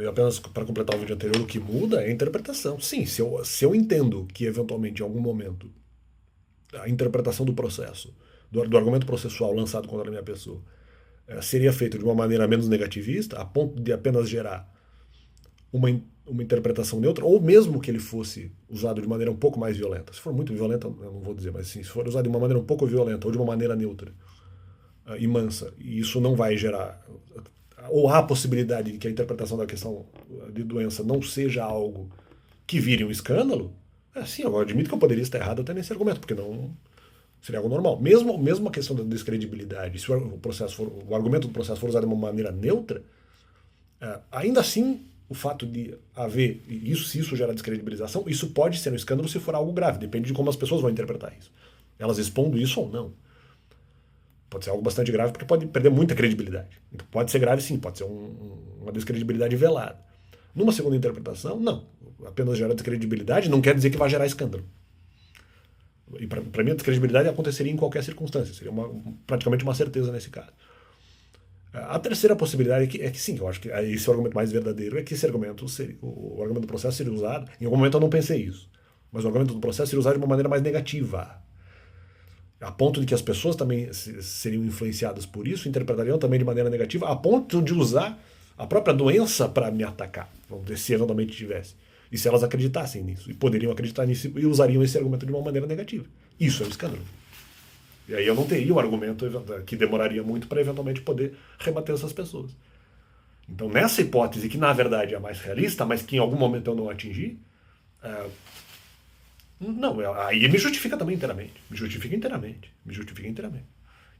Apenas para completar o vídeo anterior, o que muda é a interpretação. Sim, se eu entendo que eventualmente em algum momento a interpretação do processo, do argumento processual lançado contra a minha pessoa, seria feito de uma maneira menos negativista, a ponto de apenas gerar uma interpretação neutra, ou mesmo que ele fosse usado de maneira um pouco mais violenta. Se for muito violenta, eu não vou dizer, mas sim, se for usado de uma maneira um pouco violenta ou de uma maneira neutra e mansa, e isso não vai gerar, ou há a possibilidade de que a interpretação da questão de doença não seja algo que vire um escândalo, sim, eu admito que eu poderia estar errado até nesse argumento, porque não seria algo normal. Mesmo a questão da descredibilidade, se o argumento do processo for usado de uma maneira neutra, ainda assim, o fato de haver, se isso gera descredibilização, isso pode ser um escândalo se for algo grave, depende de como as pessoas vão interpretar isso. Elas expondo isso ou não. Pode ser algo bastante grave porque pode perder muita credibilidade. Então pode ser grave sim, pode ser uma descredibilidade velada. Numa segunda interpretação, não. Apenas gera descredibilidade não quer dizer que vai gerar escândalo. E para mim a descredibilidade aconteceria em qualquer circunstância, seria praticamente uma certeza nesse caso. A terceira possibilidade é que sim, eu acho que esse é o argumento mais verdadeiro, é que esse argumento, o argumento do processo seria usado, em algum momento eu não pensei isso, mas o argumento do processo seria usado de uma maneira mais negativa, a ponto de que as pessoas também seriam influenciadas por isso, interpretariam também de maneira negativa, a ponto de usar a própria doença para me atacar, vamos dizer, se eventualmente tivesse. E se elas acreditassem nisso, e poderiam acreditar nisso, e usariam esse argumento de uma maneira negativa. Isso é um escândalo. E aí eu não teria o argumento que demoraria muito para eventualmente poder rebater essas pessoas. Então, nessa hipótese, que na verdade é a mais realista, mas que em algum momento eu não atingi, não, aí me justifica também inteiramente. Me justifica inteiramente. Me justifica inteiramente.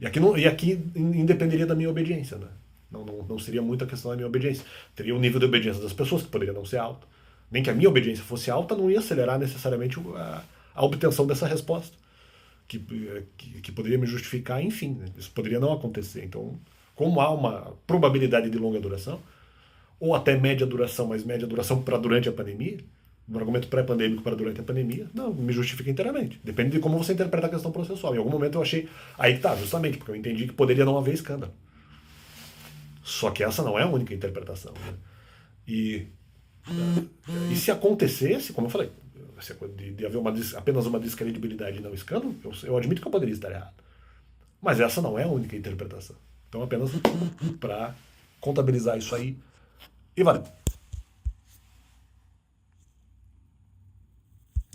E aqui independeria da minha obediência, né? Não seria muito a questão da minha obediência. Teria o nível de obediência das pessoas, que poderia não ser alto. Nem que a minha obediência fosse alta, não ia acelerar necessariamente a obtenção dessa resposta. Que poderia me justificar, enfim, né? Isso poderia não acontecer. Então, como há uma probabilidade de longa duração, ou até média duração, mas média duração para durante a pandemia, um argumento pré-pandêmico para durante a pandemia, não, me justifica inteiramente. Depende de como você interpreta a questão processual. Em algum momento eu achei, aí tá, justamente, porque eu entendi que poderia não haver escândalo. Só que essa não é a única interpretação, né? E se acontecesse, como eu falei, de haver apenas uma descredibilidade e não escândalo, eu admito que eu poderia estar errado. Mas essa não é a única interpretação. Então, apenas para contabilizar isso aí. E valeu.